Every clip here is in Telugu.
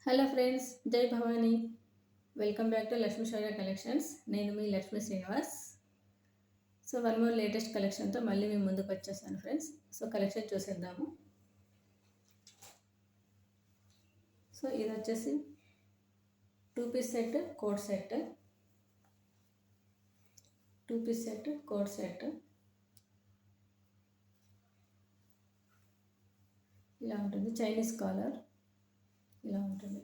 Hello friends, Jai Bhavani. Welcome back to Lakshmi Shaurya collections. నేను మీ Lakshmi Srinivas. So one more latest కలెక్షన్తో మళ్ళీ మేము ముందుకు వచ్చేసాను ఫ్రెండ్స్. సో కలెక్షన్ చూసేద్దాము. సో ఇది వచ్చేసి 2 piece set, coat set. 2 piece set, coat set. ఇలా ఉంటుంది. చైనీస్ కాలర్ ఇలా ఉంటుంది.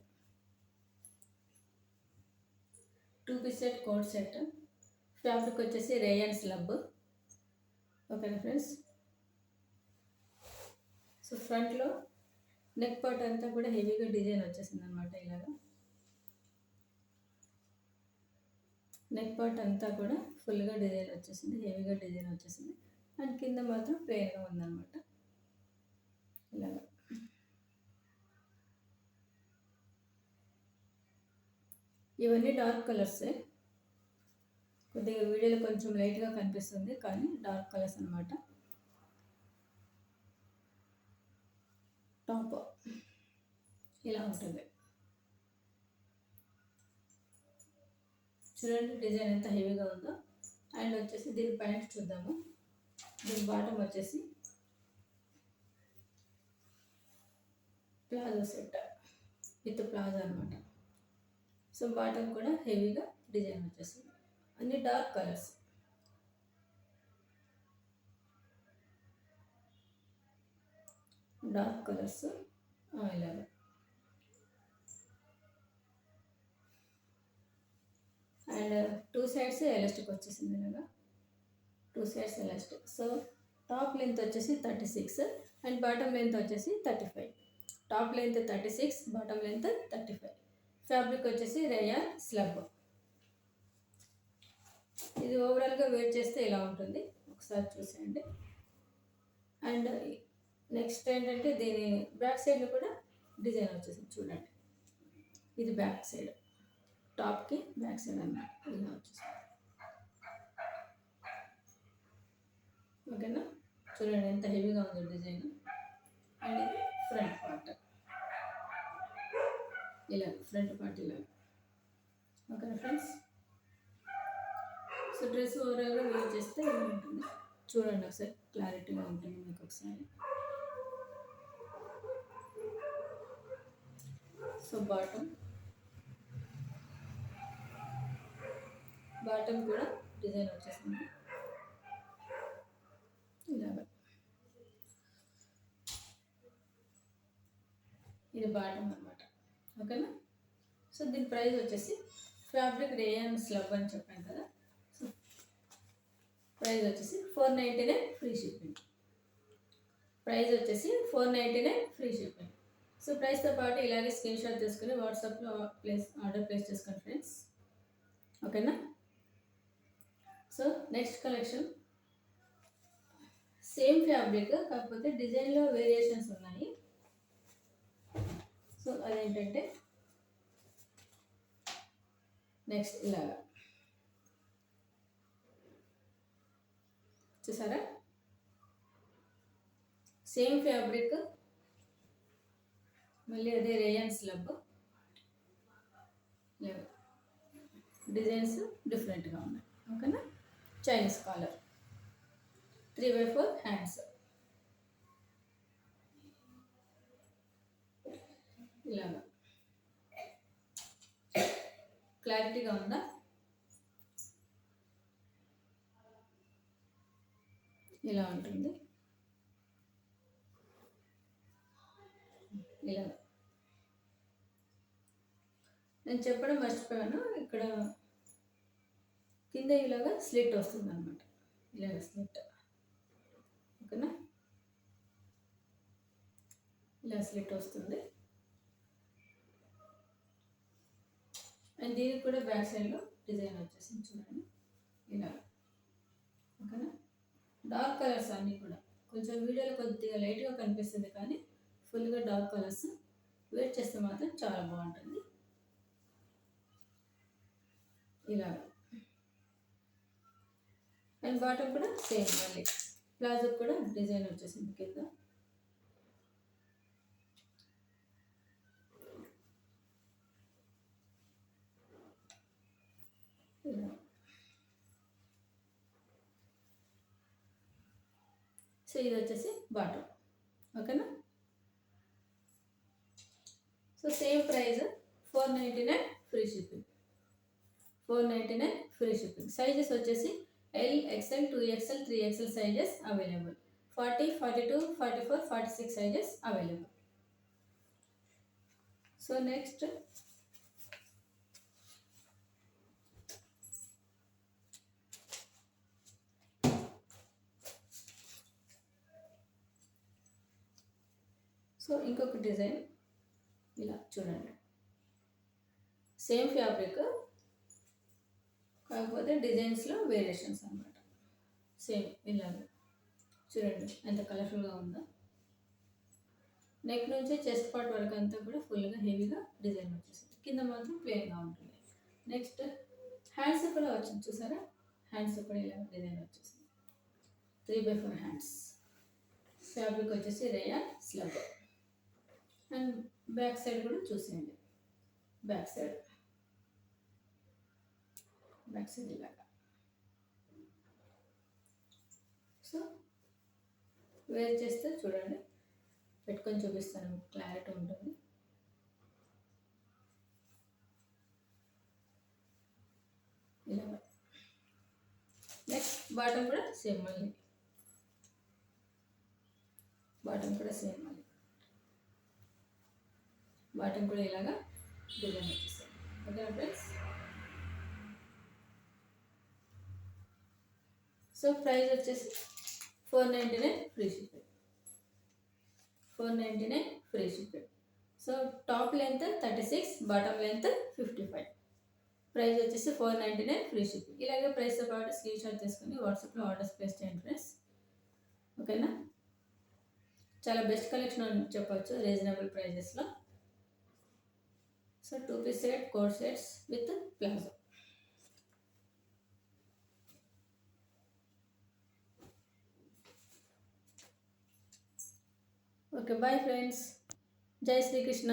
2 piece set, coat set. Fabric వచ్చేసి రేయన్ స్లబ్. ఓకేనా ఫ్రెండ్స్. సో ఫ్రంట్లో నెక్ పార్ట్ అంతా కూడా హెవీగా డిజైన్ వచ్చేసింది అనమాట. ఇలాగా నెక్ పార్ట్ అంతా కూడా ఫుల్గా డిజైన్ వచ్చేసింది, హెవీగా డిజైన్ వచ్చేసింది. అండ్ కింద మాత్రం ప్లెయిన్గా ఉందన్నమాట. ఇలాగా ఇవన్నీ డార్క్ కలర్సే. కొద్దిగా వీడియోలో కొంచెం లైట్గా కనిపిస్తుంది, కానీ డార్క్ కలర్స్ అనమాట. టాప్ ఇలా ఉంటుంది. చూడండి డిజైన్ ఎంత హెవీగా ఉందో. అండ్ వచ్చేసి దీని ప్యాంట్ చూద్దాము. దీని బాటమ్ వచ్చేసి ప్లాజో సెట్ విత్ ప్లాజో అనమాట. సో బాటమ్ కూడా హెవీగా డిజైన్ వచ్చేసింది. అన్ని డార్క్ కలర్స్. డార్క్ కలర్స్ ఇలాగా. అండ్ 2 సైడ్స్ ఎలాస్టిక్ వచ్చేసింది. ఇలాగా 2 sides elastic. So top length వచ్చేసి 36 అండ్ బాటమ్ లెంత్ వచ్చేసి 35. Top length 36, bottom length 35. Fabric వచ్చేసి రేయాన్ స్లబ్. ఇది ఓవరాల్గా వేర్ చేస్తే ఇలా ఉంటుంది, ఒకసారి చూసేయండి. అండ్ నెక్స్ట్ ఏంటంటే దీని బ్యాక్ సైడ్లో కూడా డిజైన్ వచ్చేసింది చూడండి. ఇది బ్యాక్ సైడ్, టాప్కి బ్యాక్ సైడ్ అన్నమాట. ఇలా వచ్చేసింది. ఓకేనా. చూడండి ఎంత హెవీగా ఉంది డిజైన్. అండ్ ఇది ఫ్రంట్ పార్ట్. ఇలా ఫ్రంట్ పార్ట్ ఇలా. ఓకేనా ఫ్రెండ్స్. సో డ్రెస్ ఓవరాల్గా వేర్ చేస్తే ఇలా ఉంటుంది. చూడండి ఒకసారి, క్లారిటీగా ఉంటుంది మీకు ఒకసారి. సో బాటమ్ కూడా డిజైన్ వచ్చేసింది ఇలాగా. ఇది బాటమ్ అనమాట. ఓకేనా. సో దీని ప్రైస్ వచ్చేసి ఫ్యాబ్రిక్ రేయన్ స్లబ్ అని చెప్పాను కదా. సో ప్రైస్ వచ్చేసి 499 ఫ్రీ షిప్పింగ్. ప్రైస్ వచ్చేసి 499 ఫ్రీ షిప్పింగ్. సో ప్రైస్తో పాటు ఇలాగే స్క్రీన్ షాట్ తీసుకుని వాట్సాప్లో ఆర్డర్ ప్లేస్ చేసుకోండి ఫ్రెండ్స్. ఓకేనా. So next collection same fabric, కాకపోతే డిజైన్లో వేరియేషన్స్ ఉన్నాయి. సో అదేంటంటే నెక్స్ట్ ఇలాగా చూసారా. సేమ్ ఫ్యాబ్రిక్, మళ్ళీ అదే రేయన్ స్లబ్. డిజైన్స్ డిఫరెంట్గా ఉన్నాయి. ఓకేనా. Chinese collar, 3/4 hands. ఇలాగా క్లారిటీగా ఉందా. ఇలా ఉంటుంది. ఇలా నేను చెప్పడం మర్చిపోయాను, ఇక్కడ కింద ఇలాగా స్లిట్ వస్తుంది అనమాట. ఇలాగ స్లిట్. ఓకేనా. ఇలా స్లిట్ వస్తుంది. అండ్ దీనికి కూడా బ్యాక్ సైడ్లో డిజైన్ వచ్చేసింది చూడండి ఇలా. ఓకేనా. డార్క్ కలర్స్ అన్నీ కూడా. కొంచెం వీడియోలో కొద్దిగా లైట్గా కనిపిస్తుంది, కానీ ఫుల్గా డార్క్ కలర్స్. వేర్ చేస్తే మాత్రం చాలా బాగుంటుంది. ఇలా. అండ్ బాటమ్ కూడా సేమ్, మళ్ళీ ప్లాజో కూడా డిజైన్ వచ్చేసింది కింద. సో ఇది వచ్చేసి బాటమ్. ఓకేనా. So same price 499 free shipping. 499 free shipping. Sizes వచ్చేసి L, XL, 2XL, 3XL sizes available. 40, 42, 44, 46 sizes available. So next so ఇంకొక డిజైన్ ఇలా చూడండి. సేమ్ ఫ్యాబ్రిక్ కాకపోతే డిజైన్స్లో వేరియేషన్స్ అన్నమాట. సేమ్ ఇలాగే చూడండి ఎంత కలర్ఫుల్గా ఉందో. నెక్ నుంచి చెస్ట్ పార్ట్ వరకు అంతా కూడా ఫుల్గా హెవీగా డిజైన్ వచ్చేసింది. కింద మాత్రం ప్లెయిన్గా ఉంటుంది. నెక్స్ట్ హ్యాండ్స్ కూడా వచ్చింది చూసారా. హ్యాండ్స్ కూడా ఇలా డిజైన్ వచ్చేసింది. 3/4 హ్యాండ్స్. ఫ్యాబ్రిక్ వచ్చేసి rayon slub. And back side కూడా చూసేయండి. బ్యాక్ సైడ్ ఇలాగా. సో వేర్ చేస్తే చూడండి, పెట్టుకొని చూపిస్తాను, క్లారిటీ ఉంటుంది. ఇలా నెక్స్ట్ బాటమ్ కూడా సేమ్ మళ్ళీ. బాటమ్ కూడా సేమ్ మళ్ళీ. బాటమ్ కూడా ఇలాగా డిజైన్ వచ్చేసాయి. ఓకేనా ఫ్రెండ్స్. సో ప్రైస్ వచ్చేసి 499 free shipping. 499 free shipping. So top length 36, bottom length 55. Price వచ్చేసి 499 ఫ్రీ షిప్పింగ్. ఇలాగే ప్రైస్తో పాటు స్క్రీన్ షాట్ తీసుకుని వాట్సాప్లో ఆర్డర్స్ ప్లేస్ చేయండి ఫ్రెండ్స్. ఓకేనా. చాలా బెస్ట్ కలెక్షన్ అని చెప్పొచ్చు రీజనబుల్ ప్రైజెస్లో. So 2-piece set, coat sets with palazzo. Okay bye friends. Jai Srikrishna.